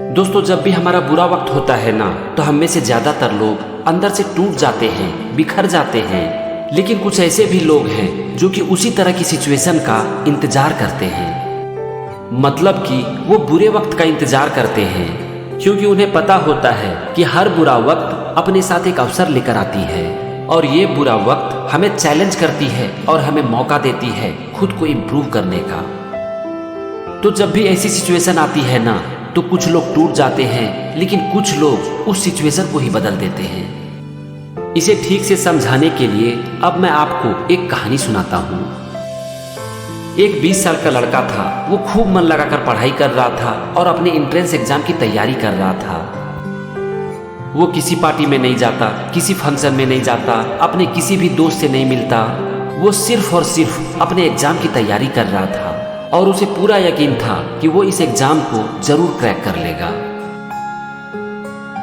दोस्तों, जब भी हमारा बुरा वक्त होता है ना, तो हम में से ज्यादातर लोग अंदर से टूट जाते हैं, बिखर जाते हैं। लेकिन कुछ ऐसे भी लोग हैं जो कि उसी तरह की सिचुएशन का इंतजार करते हैं। मतलब कि वो बुरे वक्त का इंतजार करते हैं, क्योंकि उन्हें पता होता है कि हर बुरा वक्त अपने साथ एक अवसर लेकर आती है और ये बुरा वक्त हमें चैलेंज करती है और हमें मौका देती है खुद को इम्प्रूव करने का। तो जब भी ऐसी सिचुएशन आती है ना, तो कुछ लोग टूट जाते हैं, लेकिन कुछ लोग उस सिचुएशन को ही बदल देते हैं। इसे ठीक से समझाने के लिए अब मैं आपको एक कहानी सुनाता हूँ। एक 20 साल का लड़का था। वो खूब मन लगाकर पढ़ाई कर रहा था और अपने एंट्रेंस एग्जाम की तैयारी कर रहा था। वो किसी पार्टी में नहीं जाता, किसी फंक्शन में नहीं जाता, अपने किसी भी दोस्त से नहीं मिलता। वो सिर्फ और सिर्फ अपने एग्जाम की तैयारी कर रहा था और उसे पूरा यकीन था कि वो इस एग्जाम को जरूर क्रैक कर लेगा।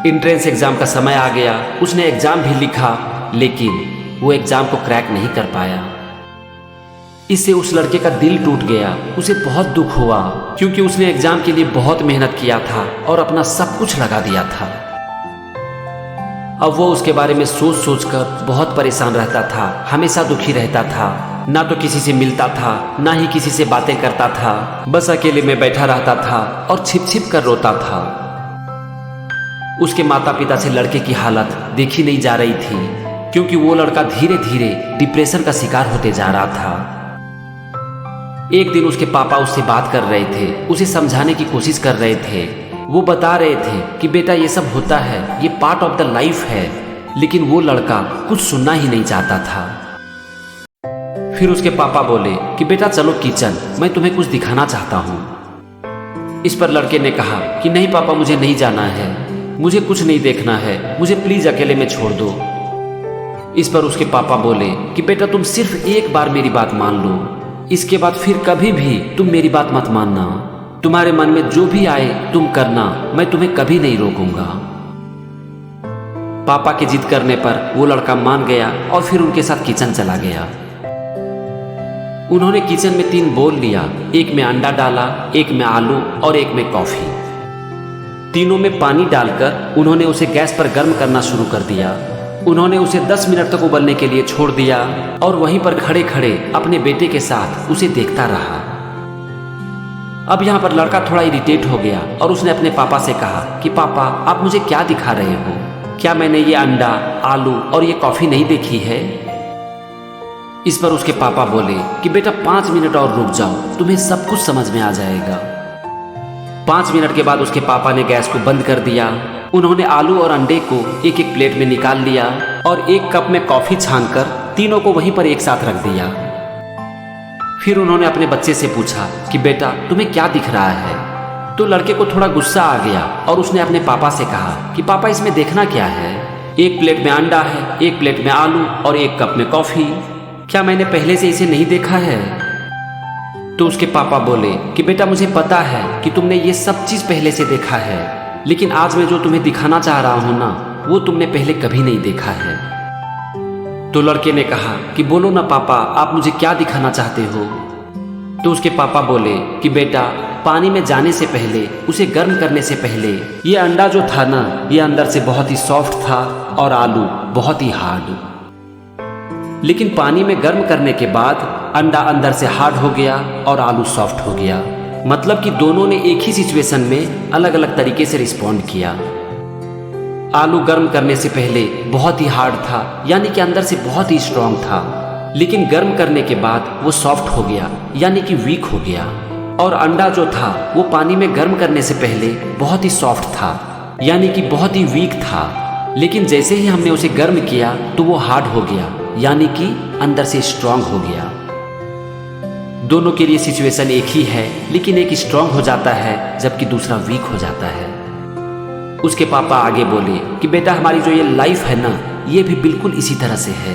एंट्रेंस एग्जाम का समय आ गया। उसने एग्जाम भी लिखा, लेकिन वो एग्जाम को क्रैक नहीं कर पाया। इससे उस लड़के का दिल टूट गया। उसे बहुत दुख हुआ, क्योंकि उसने एग्जाम के लिए बहुत मेहनत किया था और अपना सब कुछ लगा दिया था। अब वो उसके बारे में सोच सोच कर बहुत परेशान रहता था, हमेशा दुखी रहता था। ना तो किसी से मिलता था, ना ही किसी से बातें करता था, बस अकेले में बैठा रहता था और छिप छिप कर रोता था। उसके माता पिता से लड़के की हालत देखी नहीं जा रही थी, क्योंकि वो लड़का धीरे धीरे डिप्रेशन का शिकार होते जा रहा था। एक दिन उसके पापा उससे बात कर रहे थे, उसे समझाने की कोशिश कर रहे थे। वो बता रहे थे कि बेटा, ये सब होता है, ये पार्ट ऑफ द लाइफ है। लेकिन वो लड़का कुछ सुनना ही नहीं चाहता था। फिर उसके पापा बोले कि बेटा चलो किचन, मैं तुम्हें कुछ दिखाना चाहता हूँ। इस पर लड़के ने कहा कि नहीं पापा, मुझे नहीं जाना है, मुझे कुछ नहीं देखना है, मुझे प्लीज अकेले में छोड़ दो। इस पर उसके पापा बोले कि बेटा तुम सिर्फ एक बार मेरी बात मान लो, इसके बाद फिर कभी भी तुम मेरी बात मत मानना। तुम्हारे मन में जो भी आए तुम करना, मैं तुम्हें कभी नहीं रोकूंगा। पापा के जिद करने पर वो लड़का मान गया और फिर उनके साथ किचन चला गया। उन्होंने किचन में 3 बोल लिया, एक में अंडा डाला, एक में आलू और एक में कॉफी। तीनों में पानी डालकर उन्होंने उसे गैस पर गर्म करना शुरू कर दिया। उन्होंने उसे 10 मिनट तक उबलने के लिए छोड़ दिया और वहीं पर खड़े खड़े अपने बेटे के साथ उसे देखता रहा। अब यहाँ पर लड़का थोड़ा इरिटेट हो गया और उसने अपने पापा से कहा कि पापा, आप मुझे क्या दिखा रहे हो? क्या मैंने ये अंडा, आलू और ये कॉफी नहीं देखी है? इस पर उसके पापा बोले कि बेटा 5 मिनट और रुक जाओ, तुम्हें सब कुछ समझ में आ जाएगा। 5 मिनट के बाद उसके पापा ने गैस को बंद कर दिया। उन्होंने आलू और अंडे को एक एक प्लेट में निकाल लिया और 1 कप में कॉफी छानकर तीनों को वहीं पर एक साथ रख दिया। फिर उन्होंने अपने बच्चे से पूछा कि बेटा तुम्हें क्या दिख रहा है? तो लड़के को थोड़ा गुस्सा आ गया और उसने अपने पापा से कहा कि पापा, इसमें देखना क्या है? 1 प्लेट में अंडा है, 1 प्लेट में आलू और 1 कप में कॉफी। क्या मैंने पहले से इसे नहीं देखा है? तो उसके पापा बोले कि बेटा, मुझे पता है कि तुमने ये सब चीज पहले से देखा है, लेकिन आज मैं जो तुम्हें दिखाना चाह रहा हूं ना, वो तुमने पहले कभी नहीं देखा है। तो लड़के ने कहा कि बोलो ना पापा, आप मुझे क्या दिखाना चाहते हो? तो उसके पापा बोले कि बेटा, पानी में जाने से पहले, उसे गर्म करने से पहले, ये अंडा जो था ना, ये अंदर से बहुत ही सॉफ्ट था और आलू बहुत ही हार्ड। लेकिन पानी में गर्म करने के बाद अंडा अंदर से हार्ड हो गया और आलू सॉफ्ट हो गया। मतलब कि दोनों ने एक ही सिचुएशन में अलग अलग तरीके से रिस्पॉन्ड किया। आलू गर्म करने से पहले बहुत ही हार्ड था, यानी कि अंदर से बहुत ही स्ट्रांग था, लेकिन गर्म करने के बाद वो सॉफ्ट हो गया, यानी कि वीक हो गया। और अंडा जो था वो पानी में गर्म करने से पहले बहुत ही सॉफ्ट था, यानी कि बहुत ही वीक था, लेकिन जैसे ही हमने उसे गर्म किया तो वो हार्ड हो गया, यानी कि अंदर से स्ट्रांग हो गया। दोनों के लिए सिचुएशन एक ही है, लेकिन एक स्ट्रांग हो जाता है जबकि दूसरा वीक हो जाता है। उसके पापा आगे बोले कि बेटा, हमारी जो ये लाइफ है ना, ये भी बिल्कुल इसी तरह से है।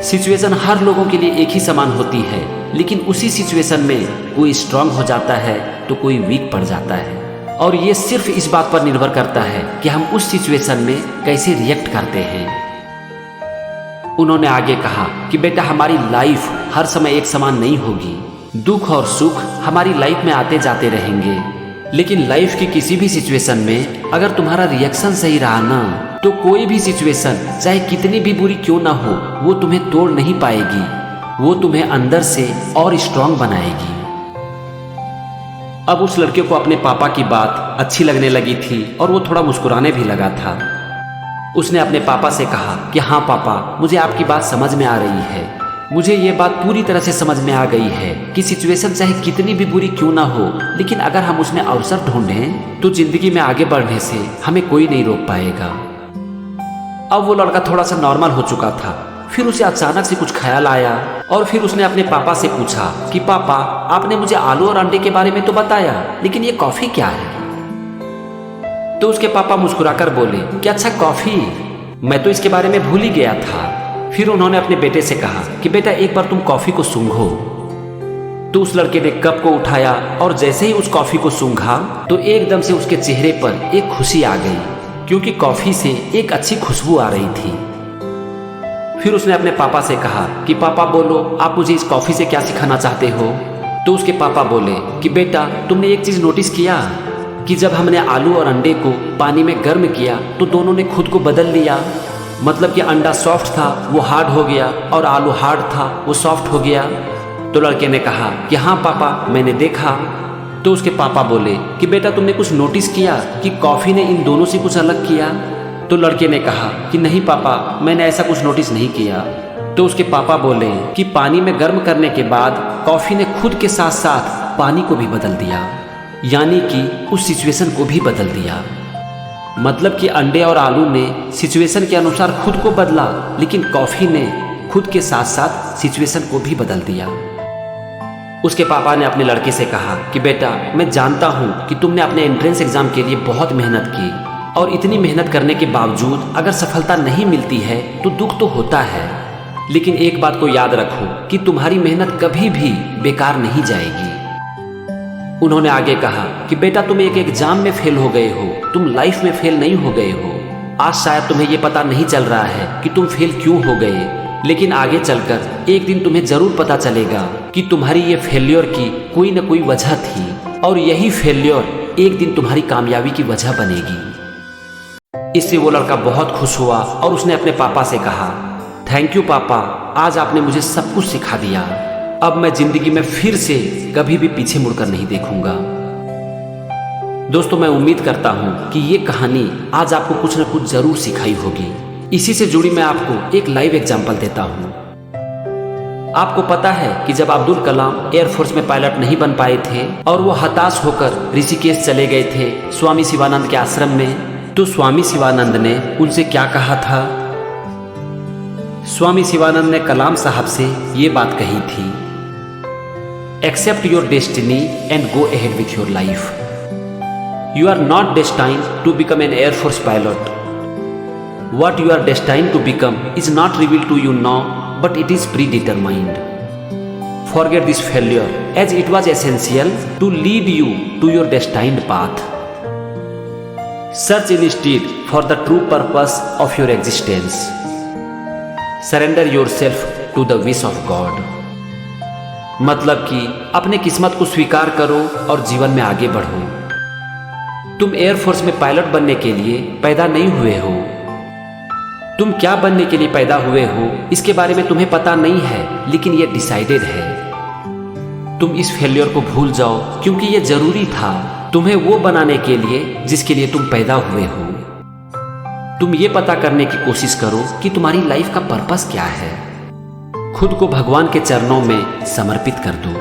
सिचुएशन हर लोगों के लिए एक ही समान होती है, लेकिन उसी सिचुएशन में कोई स्ट्रांग हो जाता है तो कोई वीक पड़ जाता है। और ये सिर्फ इस बात पर निर्भर करता है कि हम उस सिचुएशन में कैसे रिएक्ट करते हैं। उन्होंने आगे कहा कि बेटा, हमारी लाइफ हर समय एक समान नहीं होगी। दुख और सुख हमारी लाइफ में आते जाते रहेंगे, लेकिन लाइफ की किसी भी सिचुएशन में अगर तुम्हारा रिएक्शन सही रहा ना, तो कोई भी सिचुएशन चाहे कितनी भी बुरी क्यों ना हो, वो तुम्हें तोड़ नहीं पाएगी, वो तुम्हें अंदर से और स्ट्रांग बनाएगी। अब उस लड़के को अपने पापा की बात अच्छी लगने लगी थी और वो थोड़ा मुस्कुराने भी लगा था। उसने अपने पापा से कहा कि हाँ पापा, मुझे आपकी बात समझ में आ रही है। मुझे ये बात पूरी तरह से समझ में आ गई है कि सिचुएशन चाहे कितनी भी बुरी क्यों ना हो, लेकिन अगर हम उसमें अवसर ढूंढें तो जिंदगी में आगे बढ़ने से हमें कोई नहीं रोक पाएगा। अब वो लड़का थोड़ा सा नॉर्मल हो चुका था। फिर उसे अचानक से कुछ ख्याल आया और फिर उसने अपने पापा से पूछा कि पापा, आपने मुझे आलू और अंडे के बारे में तो बताया, लेकिन ये कॉफी क्या है? तो उसके पापा मुस्कुराकर बोले कि अच्छा कॉफी, मैं तो इसके बारे में भूल ही गया था। फिर उन्होंने अपने बेटे से कहा कि बेटा एक बार तुम कॉफी को सूंघो। तो उस लड़के ने कप को उठाया और जैसे ही उस कॉफी को सूंघा तो एकदम से उसके चेहरे पर एक खुशी आ गई, क्योंकि कॉफी से एक अच्छी खुशबू आ रही थी। फिर उसने अपने पापा से कहा कि पापा बोलो, आप मुझे इस कॉफी से क्या सिखाना चाहते हो? तो उसके पापा बोले कि बेटा, तुमने एक चीज नोटिस किया कि जब हमने आलू और अंडे को पानी में गर्म किया तो दोनों ने खुद को बदल लिया। मतलब कि अंडा सॉफ्ट था वो हार्ड हो गया और आलू हार्ड था वो सॉफ्ट हो गया। तो लड़के ने कहा कि हाँ पापा, मैंने देखा। तो उसके पापा बोले कि बेटा, तुमने कुछ नोटिस किया कि कॉफी ने इन दोनों से कुछ अलग किया? तो लड़के ने कहा कि नहीं पापा, मैंने ऐसा कुछ नोटिस नहीं किया। तो उसके पापा बोले कि पानी में गर्म करने के बाद कॉफी ने खुद के साथ साथ पानी को भी बदल दिया, यानी कि उस सिचुएशन को भी बदल दिया। मतलब कि अंडे और आलू ने सिचुएशन के अनुसार खुद को बदला, लेकिन कॉफी ने खुद के साथ साथ सिचुएशन को भी बदल दिया। उसके पापा ने अपने लड़के से कहा कि बेटा, मैं जानता हूँ कि तुमने अपने एंट्रेंस एग्जाम के लिए बहुत मेहनत की, और इतनी मेहनत करने के बावजूद अगर सफलता नहीं मिलती है तो दुख तो होता है, लेकिन एक बात को याद रखो कि तुम्हारी मेहनत कभी भी बेकार नहीं जाएगी। उन्होंने आगे कहा कि बेटा, तुम एक एग्जाम में फेल हो गए हो, तुम लाइफ में फेल नहीं हो गए हो। आज शायद तुम्हें ये पता नहीं चल रहा है कि तुम फेल क्यों हो गए, लेकिन आगे चलकर एक दिन तुम्हें जरूर पता चलेगा कि तुम्हारी ये फेल्योर की कोई न कोई वजह थी, और यही फेल्योर एक दिन तुम्हारी कामयाबी की वजह बनेगी। इससे वो लड़का बहुत खुश हुआ और उसने अपने पापा से कहा, थैंक यू पापा, आज आपने मुझे सब कुछ सिखा दिया। अब मैं जिंदगी में फिर से कभी भी पीछे मुड़कर नहीं देखूंगा। दोस्तों, मैं उम्मीद करता हूं कि ये कहानी आज आपको कुछ न कुछ जरूर सिखाई होगी। इसी से जुड़ी मैं आपको एक लाइव एग्जांपल देता हूं। आपको पता है कि जब अब्दुल कलाम एयरफोर्स में पायलट नहीं बन पाए थे और वो हताश होकर ऋषिकेश चले गए थे स्वामी शिवानंद के आश्रम में, तो स्वामी शिवानंद ने उनसे क्या कहा था? स्वामी शिवानंद ने कलाम साहब से ये बात कही थी, Accept your destiny and go ahead with your life. You are not destined to become an Air Force pilot. What you are destined to become is not revealed to you now, but it is predetermined. Forget this failure, as it was essential to lead you to your destined path. Search instead for the true purpose of your existence. Surrender yourself to the wish of God. मतलब कि अपने किस्मत को स्वीकार करो और जीवन में आगे बढ़ो। तुम एयरफोर्स में पायलट बनने के लिए पैदा नहीं हुए हो। तुम क्या बनने के लिए पैदा हुए हो इसके बारे में तुम्हें पता नहीं है, लेकिन ये डिसाइडेड है। तुम इस फेल्योर को भूल जाओ, क्योंकि ये जरूरी था तुम्हें वो बनाने के लिए जिसके लिए तुम पैदा हुए हो। तुम ये पता करने की कोशिश करो कि तुम्हारी लाइफ का पर्पस क्या है। खुद को भगवान के चरणों में समर्पित कर दो।